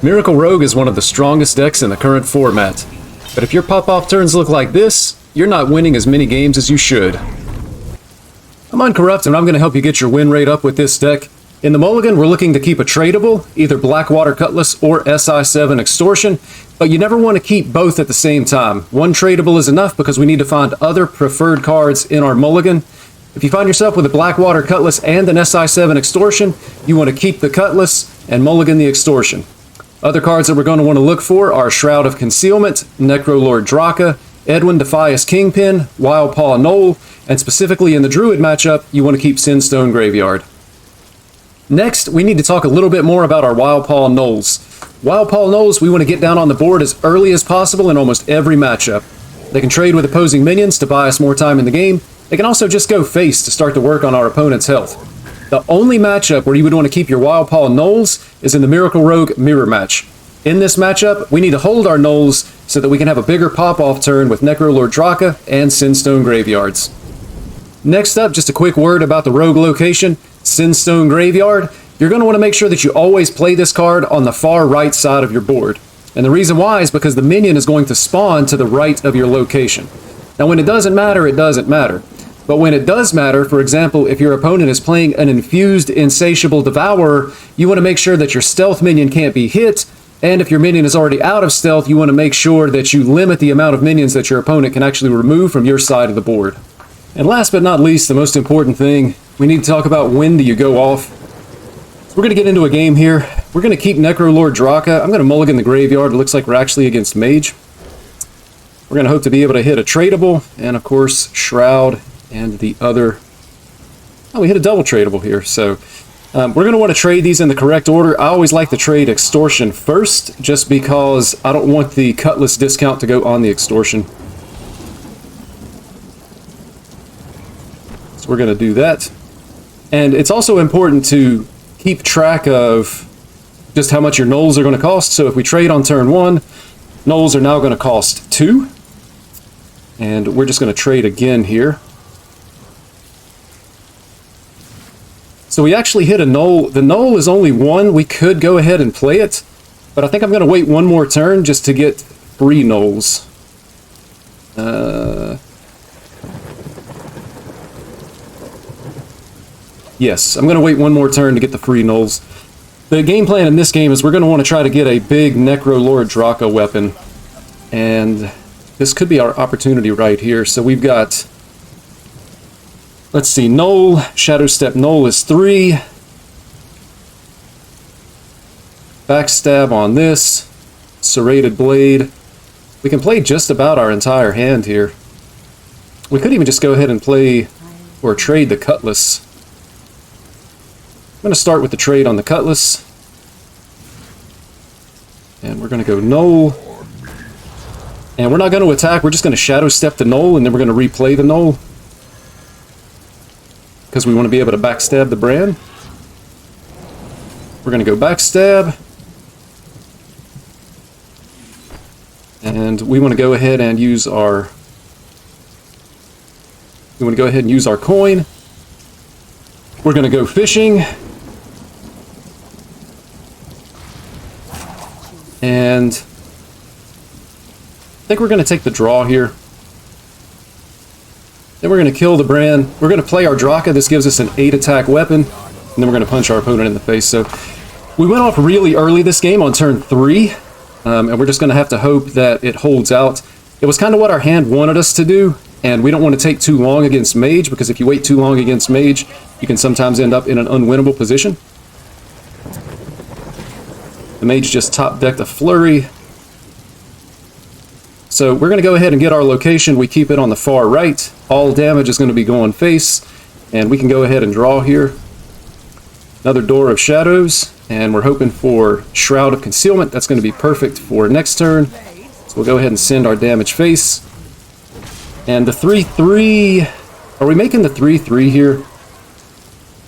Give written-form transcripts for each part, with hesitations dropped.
Miracle Rogue is one of the strongest decks in the current format, but if your pop-off turns look like this, you're not winning as many games as you should. I'm Uncorrupt, and I'm going to help you get your win rate up with this deck. In the mulligan, we're looking to keep a tradable, either Blackwater Cutlass or SI7 Extortion, but you never want to keep both at the same time. One tradable is enough because we need to find other preferred cards in our mulligan. If you find yourself with a Blackwater Cutlass and an SI7 Extortion, you want to keep the Cutlass and mulligan the Extortion. Other cards that we're going to want to look for are Shroud of Concealment, Necrolord Draka, Edwin Defias Kingpin, Wildpaw Knoll, and specifically in the Druid matchup, you want to keep Sinstone Graveyard. Next, we need to talk a little bit more about our Wildpaw Knolls. Wildpaw Knolls, we want to get down on the board as early as possible in almost every matchup. They can trade with opposing minions to buy us more time in the game. They can also just go face to start to work on our opponent's health. The only matchup where you would want to keep your Wildpaw Knolls is in the Miracle Rogue mirror match. In this matchup, we need to hold our Knolls so that we can have a bigger pop-off turn with Necrolord Draka and Sinstone Graveyards. Next up, just a quick word about the Rogue location, Sinstone Graveyard. You're going to want to make sure that you always play this card on the far right side of your board. And the reason why is because the minion is going to spawn to the right of your location. Now when it doesn't matter, it doesn't matter. But when it does matter, for example, if your opponent is playing an infused Insatiable Devourer, you want to make sure that your stealth minion can't be hit, and if your minion is already out of stealth, you want to make sure that you limit the amount of minions that your opponent can actually remove from your side of the board. And last but not least, the most important thing, we need to talk about when do you go off. So we're going to get into a game here. We're going to keep Necrolord Draka. I'm going to mulligan the graveyard. It looks like we're actually against Mage. We're going to hope to be able to hit a tradable, and of course, Shroud. And the other... Oh, we hit a double tradable here. So we're going to want to trade these in the correct order. I always like to trade Extortion first, just because I don't want the Cutlass discount to go on the Extortion. So we're going to do that. And it's also important to keep track of just how much your Knolls are going to cost. So if we trade on turn 1, Knolls are now going to cost 2. And we're just going to trade again here. So we actually hit a Knoll. The Knoll is only 1. We could go ahead and play it, but I think I'm going to wait one more turn just to get 3 Knolls. Yes, I'm going to wait one more turn to get the free Knolls. The game plan in this game is we're going to want to try to get a big Necrolord Draka weapon, and this could be our opportunity right here. So we've got... Let's see, Knoll, Shadow Step Knoll is 3. Backstab on this. Serrated Blade. We can play just about our entire hand here. We could even just go ahead and play or trade the Cutlass. I'm going to start with the trade on the Cutlass. And we're going to go Knoll. And we're not going to attack, we're just going to Shadow Step the Knoll, and then we're going to replay the Knoll. Because we want to be able to backstab the Bran. We're going to go backstab. And we want to go ahead and use our... We want to go ahead and use our coin. We're going to go fishing. And I think we're going to take the draw here. Then we're going to kill the Bran. We're going to play our Draka. This gives us an 8 attack weapon. And then we're going to punch our opponent in the face. So we went off really early this game on turn 3. And we're just going to have to hope that it holds out. It was kind of what our hand wanted us to do. And we don't want to take too long against Mage, because if you wait too long against Mage, you can sometimes end up in an unwinnable position. The Mage just top decked a Flurry. So we're going to go ahead and get our location. We keep it on the far right. All damage is going to be going face. And we can go ahead and draw here. Another Door of Shadows. And we're hoping for Shroud of Concealment. That's going to be perfect for next turn. So we'll go ahead and send our damage face. And the 3-3... Are we making the 3-3 here?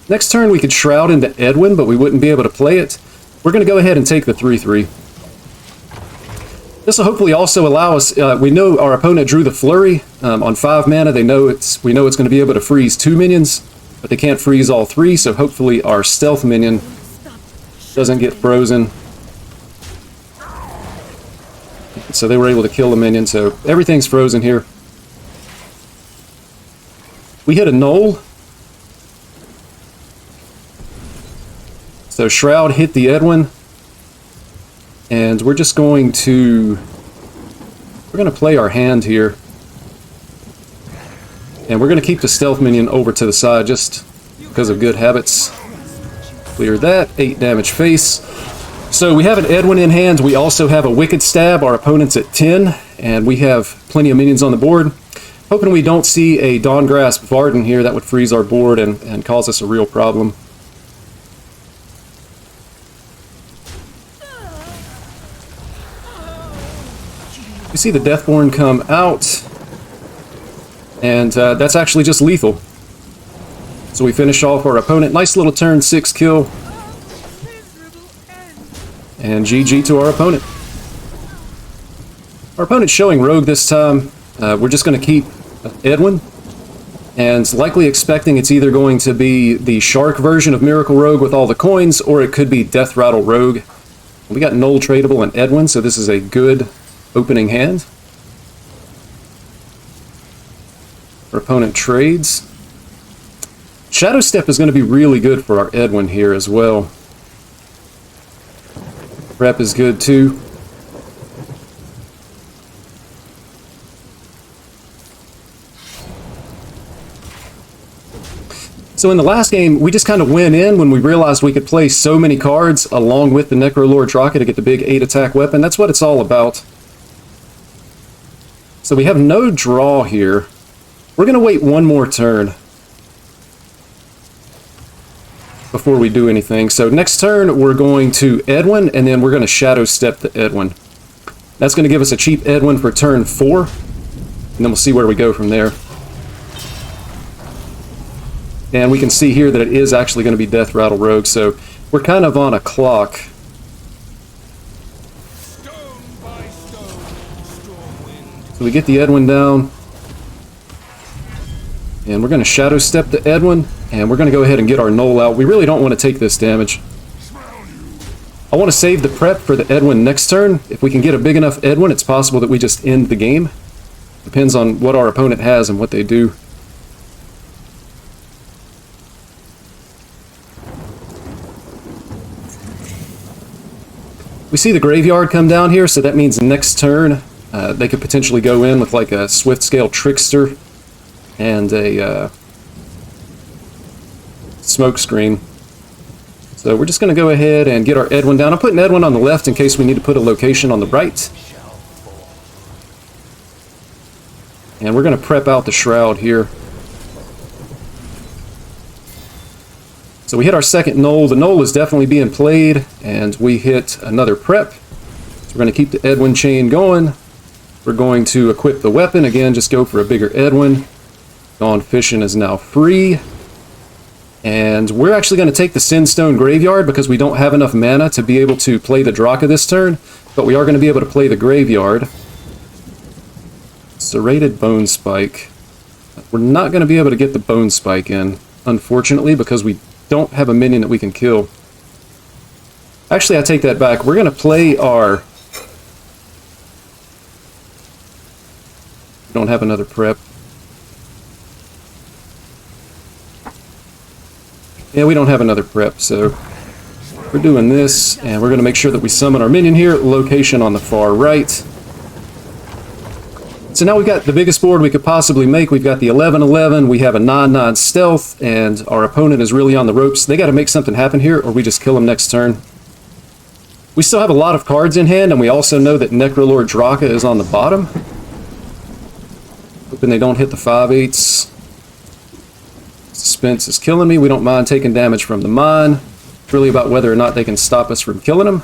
Next turn we could Shroud into Edwin, but we wouldn't be able to play it. We're going to go ahead and take the 3-3. This will hopefully also allow us, we know our opponent drew the Flurry on 5 mana. We know it's going to be able to freeze 2 minions, but they can't freeze all 3, so hopefully our stealth minion doesn't get frozen. so they were able to kill the minion, so everything's frozen here. We hit a null. So Shroud hit the Edwin. And we're just going to... We're going to play our hand here. And we're going to keep the stealth minion over to the side just because of good habits. Clear that. 8 damage face. So we have an Edwin in hand. We also have a Wicked Stab. Our opponent's at 10. And we have plenty of minions on the board. Hoping we don't see a Dawngrasp Varden here. That would freeze our board and cause us a real problem. We see the Deathborn come out. And that's actually just lethal. So we finish off our opponent. Nice little turn 6 kill. And GG to our opponent. Our opponent's showing Rogue this time. We're just going to keep Edwin. And likely expecting it's either going to be the Shark version of Miracle Rogue with all the coins, or it could be Death Rattle Rogue. We got Null tradable and Edwin, so this is a good opening hand. Our opponent trades. Shadow Step is going to be really good for our Edwin here as well. Rep is good too. So in the last game, we just kind of went in when we realized we could play so many cards along with the Necrolord Draka to get the big 8 attack weapon. That's what it's all about. So we have no draw here. We're going to wait one more turn before we do anything. So next turn, we're going to Edwin, and then we're going to Shadow Step the Edwin. That's going to give us a cheap Edwin for turn 4, and then we'll see where we go from there. And we can see here that it is actually going to be Death Rattle Rogue, so we're kind of on a clock. So we get the Edwin down. And we're going to Shadow Step the Edwin, and we're going to go ahead and get our Null out. We really don't want to take this damage. I want to save the prep for the Edwin next turn. If we can get a big enough Edwin, it's possible that we just end the game. Depends on what our opponent has and what they do. We see the graveyard come down here, so that means next turn they could potentially go in with like a Swift Scale Trickster and a smoke screen. So we're just going to go ahead and get our Edwin down. I'm putting Edwin on the left in case we need to put a location on the right. And we're going to prep out the Shroud here. So we hit our second Null. The Null is definitely being played, and we hit another prep. So we're going to keep the Edwin chain going. We're going to equip the weapon. Again, just go for a bigger Edwin. Gone Fishing is now free. And we're actually going to take the Sinstone Graveyard because we don't have enough mana to be able to play the Draka this turn. But we are going to be able to play the Graveyard. Serrated Bone Spike. We're not going to be able to get the Bone Spike in, unfortunately, because we don't have a minion that we can kill. Actually, I take that back. We're going to play our... We don't have another prep. Yeah, we don't have another prep, so we're doing this, and we're going to make sure that we summon our minion here, location on the far right. So now we've got the biggest board we could possibly make. We've got the 11-11, we have a 9-9 stealth, and our opponent is really on the ropes. They got to make something happen here, or we just kill them next turn. We still have a lot of cards in hand, and we also know that Necrolord Draka is on the bottom. Hoping they don't hit the 5/8s. Suspense is killing me. We don't mind taking damage from the mine. It's really about whether or not they can stop us from killing them.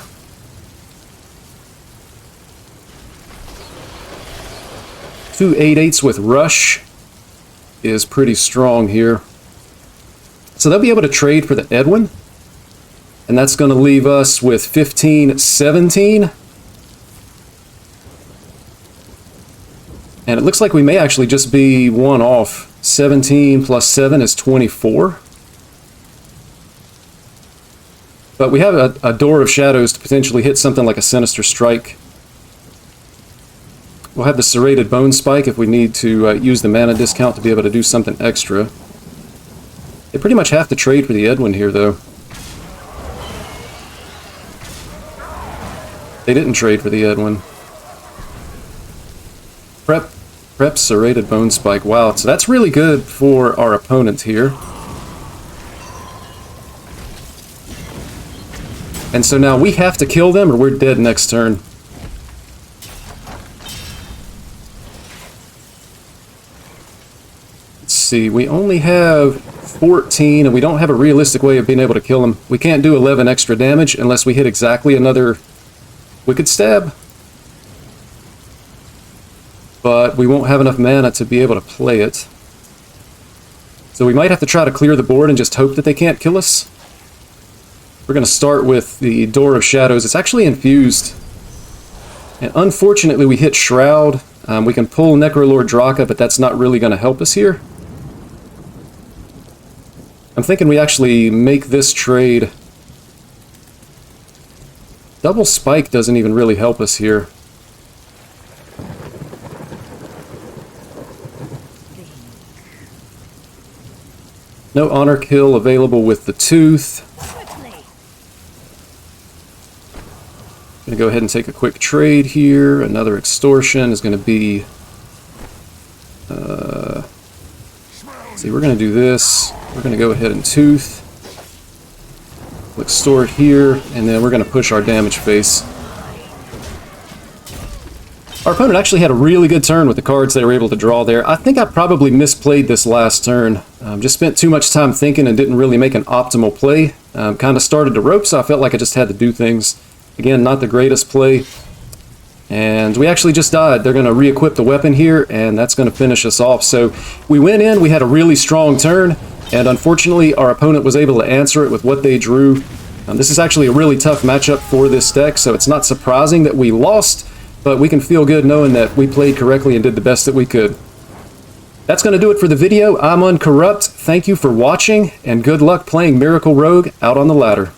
Two 8/8s with Rush is pretty strong here. So they'll be able to trade for the Edwin. And that's going to leave us with 15-17. And it looks like we may actually just be one off. 17 plus 7 is 24. But we have a Door of Shadows to potentially hit something like a Sinister Strike. We'll have the serrated bone spike if we need to use the mana discount to be able to do something extra. They pretty much have to trade for the Edwin here, though. They didn't trade for the Edwin. Prep serrated bone spike. Wow, so that's really good for our opponent here. And so now we have to kill them or we're dead next turn. Let's see, we only have 14 and we don't have a realistic way of being able to kill them. We can't do 11 extra damage unless we hit exactly another Wicked Stab. But we won't have enough mana to be able to play it. So we might have to try to clear the board and just hope that they can't kill us. We're going to start with the Door of Shadows. It's actually infused. And unfortunately we hit Shroud. We can pull Necrolord Draka, but that's not really going to help us here. I'm thinking we actually make this trade. Double Spike doesn't even really help us here. No honor kill available with the Tooth. Gonna go ahead and take a quick trade here. Another extortion is gonna be... see, we're gonna do this. We're gonna go ahead and Tooth. Click store it here, and then we're gonna push our damage face. Our opponent actually had a really good turn with the cards they were able to draw there. I think I probably misplayed this last turn. Just spent too much time thinking and didn't really make an optimal play. Kind of started to rope, so I felt like I just had to do things. Again, not the greatest play. And we actually just died. They're going to re-equip the weapon here, and that's going to finish us off. So we went in, we had a really strong turn, and unfortunately our opponent was able to answer it with what they drew. This is actually a really tough matchup for this deck, so it's not surprising that we lost. But we can feel good knowing that we played correctly and did the best that we could. That's going to do it for the video. I'm Uncorrupt. Thank you for watching, and good luck playing Miracle Rogue out on the ladder.